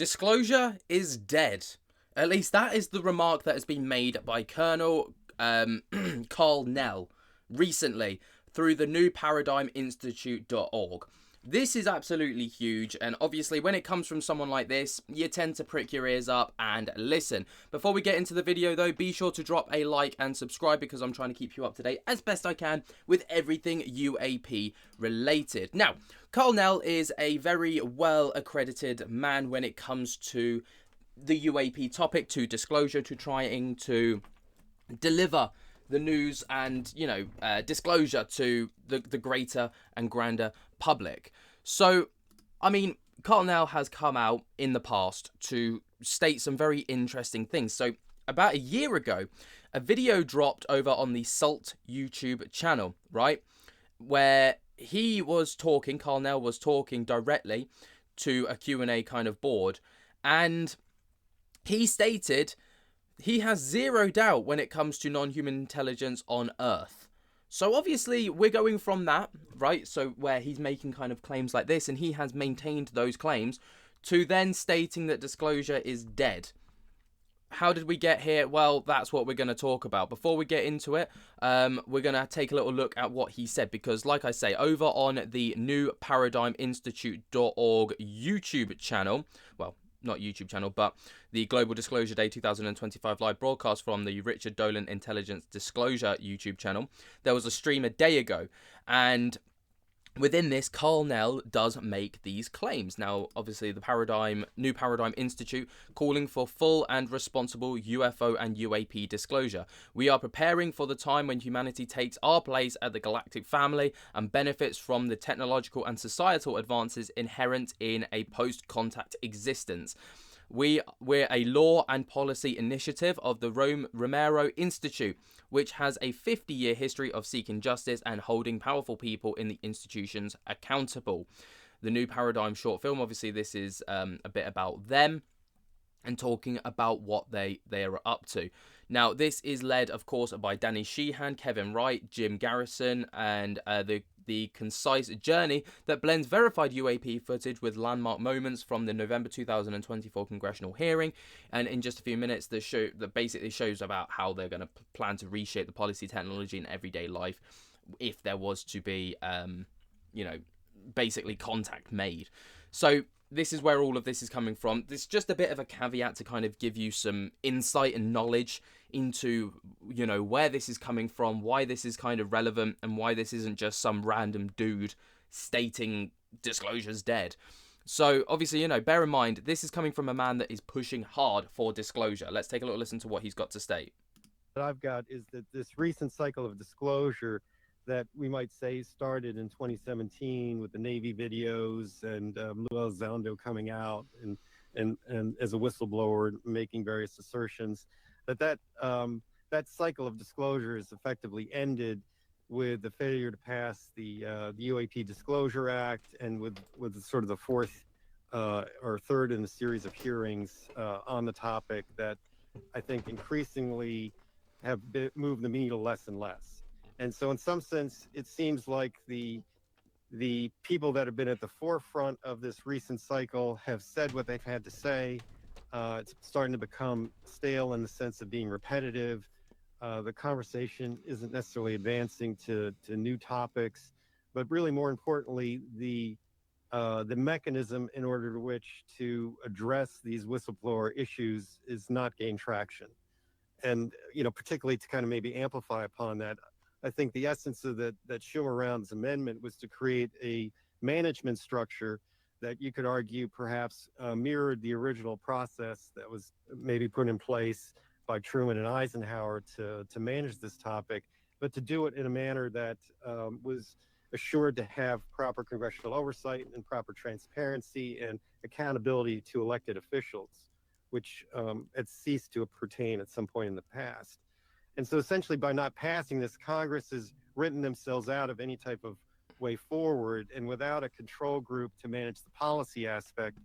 Disclosure is dead. At least that is the remark that has been made by Colonel Karl Nell recently through the New Paradigm Institute.org. This is absolutely huge, and obviously when it comes from someone like this, you tend to prick your ears up and listen. Before we get into the video though, be sure to drop a like and subscribe because I'm trying to keep you up to date as best I can with everything UAP related. Now, Karl Nell is a very well accredited man when it comes to the UAP topic, to disclosure, to trying to deliver the news and, disclosure to the greater and grander public. So, I mean, Karl Nell has come out in the past to state some very interesting things. So, about a year ago, a video dropped over on the Salt YouTube channel, right? Where Karl Nell was talking directly to a Q&A kind of board, and he stated he has zero doubt when it comes to non-human intelligence on Earth. So obviously we're going from that, right? So where he's making kind of claims like this, and he has maintained those claims, to then stating that disclosure is dead. How did we get here? Well, that's what we're going to talk about. Before we get into it, we're going to take a little look at what he said, because like I say, over on the New Paradigm Institute.org YouTube channel, well, not YouTube channel, but the Global Disclosure Day 2025 live broadcast from the Richard Dolan Intelligence Disclosure YouTube channel, there was a stream a day ago, and within this, Karl Nell does make these claims. Now, obviously, the New Paradigm Institute calling for full and responsible UFO and UAP disclosure. We are preparing for the time when humanity takes our place at the galactic family and benefits from the technological and societal advances inherent in a post-contact existence. We're a law and policy initiative of the Romero Institute, which has a 50-year history of seeking justice and holding powerful people in the institutions accountable. The New Paradigm short film, obviously this is a bit about them and talking about what they are up to. Now, this is led, of course, by Danny Sheehan, Kevin Wright, Jim Garrison, and the concise journey that blends verified UAP footage with landmark moments from the November 2024 congressional hearing. And in just a few minutes, the show that basically shows about how they're going to plan to reshape the policy, technology, and everyday life if there was to be, basically contact made. So this is where all of this is coming from. This is just a bit of a caveat to kind of give you some insight and knowledge into, where this is coming from, why this is kind of relevant, and why this isn't just some random dude stating disclosure's dead. So obviously, bear in mind, this is coming from a man that is pushing hard for disclosure. Let's take a little listen to what he's got to state. What I've got is that this recent cycle of disclosure that we might say started in 2017 with the Navy videos and Lou Elizondo coming out and as a whistleblower making various assertions, that cycle of disclosure is effectively ended with the failure to pass the UAP Disclosure Act, and with sort of the fourth or third in the series of hearings on the topic that I think increasingly have moved the needle less and less. And so in some sense, it seems like the people that have been at the forefront of this recent cycle have said what they've had to say. It's starting to become stale in the sense of being repetitive. The conversation isn't necessarily advancing to new topics, but really more importantly, the mechanism in order to which to address these whistleblower issues is not gaining traction. And, particularly to kind of maybe amplify upon that, I think the essence of that Schumer-Rounds amendment was to create a management structure that you could argue perhaps mirrored the original process that was maybe put in place by Truman and Eisenhower to manage this topic, but to do it in a manner that was assured to have proper congressional oversight and proper transparency and accountability to elected officials, which had ceased to pertain at some point in the past. And so essentially by not passing this, Congress has written themselves out of any type of way forward, and without a control group to manage the policy aspect,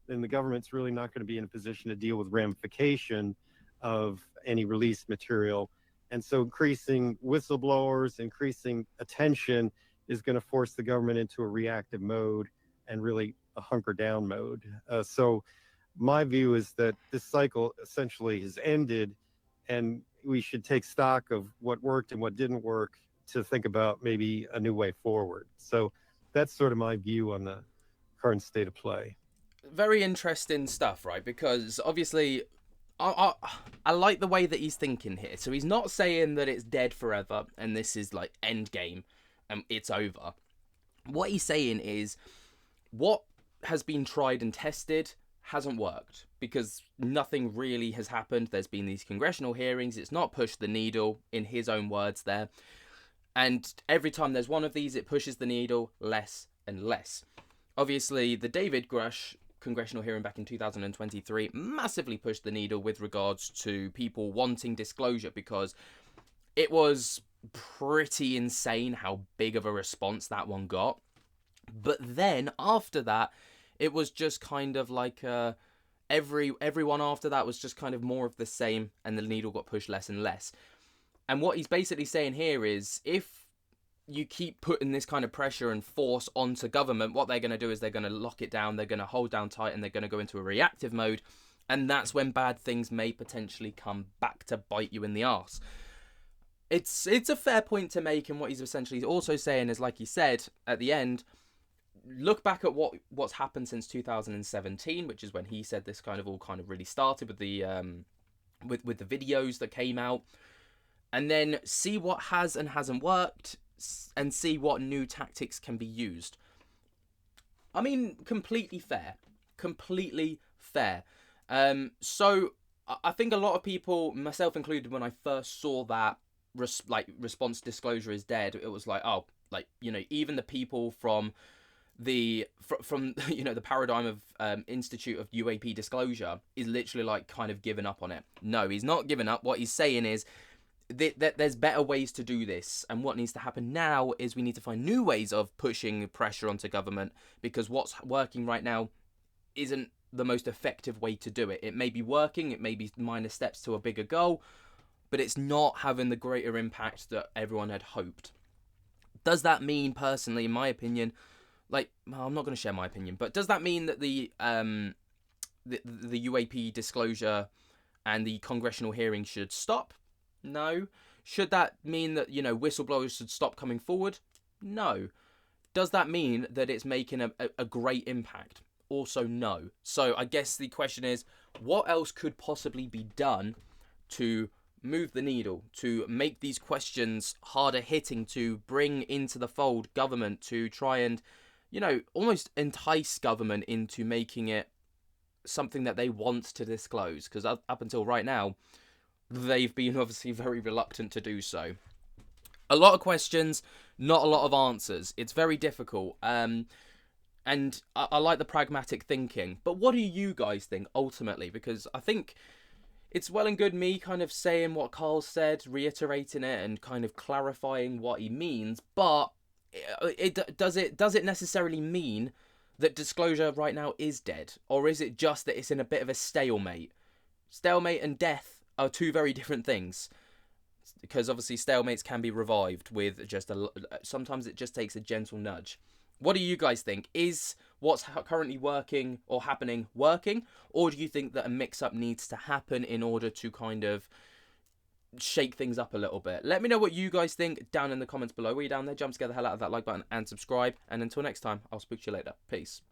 then the government's really not going to be in a position to deal with ramification of any released material. And so increasing whistleblowers, increasing attention is going to force the government into a reactive mode and really a hunker down mode. So my view is that this cycle essentially has ended, and we should take stock of what worked and what didn't work to think about maybe a new way forward. So that's sort of my view on the current state of play. Very interesting stuff, right? Because obviously, I like the way that he's thinking here. So he's not saying that it's dead forever and this is like end game and it's over. What he's saying is what has been tried and tested hasn't worked because nothing really has happened. There's been these congressional hearings. It's not pushed the needle, in his own words there. And every time there's one of these, it pushes the needle less and less. Obviously, the David Grush congressional hearing back in 2023 massively pushed the needle with regards to people wanting disclosure, because it was pretty insane how big of a response that one got. But then after that, it was just kind of like everyone after that was just kind of more of the same, and the needle got pushed less and less. And what he's basically saying here is, if you keep putting this kind of pressure and force onto government, what they're going to do is they're going to lock it down, they're going to hold down tight, and they're going to go into a reactive mode. And that's when bad things may potentially come back to bite you in the arse. It's a fair point to make, and what he's essentially also saying is, like he said at the end, look back at what's happened since 2017, which is when he said this kind of really started with the with the videos that came out, and then see what has and hasn't worked, and see what new tactics can be used. I mean, completely fair. Completely fair. So I think a lot of people, myself included, when I first saw that response disclosure is dead, it was like, oh, like, you know, even the people from the you know, the paradigm of Institute of UAP disclosure is literally like kind of given up on it. No, he's not given up. What he's saying is that there's better ways to do this, and what needs to happen now is we need to find new ways of pushing pressure onto government, because what's working right now isn't the most effective way to do it. It may be working, it may be minor steps to a bigger goal, but it's not having the greater impact that everyone had hoped. Does that mean, personally, in my opinion, like, well, I'm not going to share my opinion, but does that mean that the UAP disclosure and the congressional hearing should stop? No. Should that mean that, you know, whistleblowers should stop coming forward? No. Does that mean that it's making a great impact? Also, no. So I guess the question is, what else could possibly be done to move the needle, to make these questions harder hitting, to bring into the fold government, to try and, you know, almost entice government into making it something that they want to disclose? Because up until right now, they've been obviously very reluctant to do so. A lot of questions, not a lot of answers. It's very difficult. And I like the pragmatic thinking. But what do you guys think ultimately? Because I think it's well and good me kind of saying what Karl said, reiterating it, and kind of clarifying what he means. But does it necessarily mean that disclosure right now is dead? Or is it just that it's in a bit of a stalemate? Stalemate and death are two very different things, because obviously stalemates can be revived with just sometimes it just takes a gentle nudge. What do you guys think? Is what's currently working or happening working, or do you think that a mix-up needs to happen in order to kind of shake things up a little bit? Let me know what you guys think down in the comments below. While you're down there, jump to get the hell out of that like button and subscribe, and until next time, I'll speak to you later. Peace.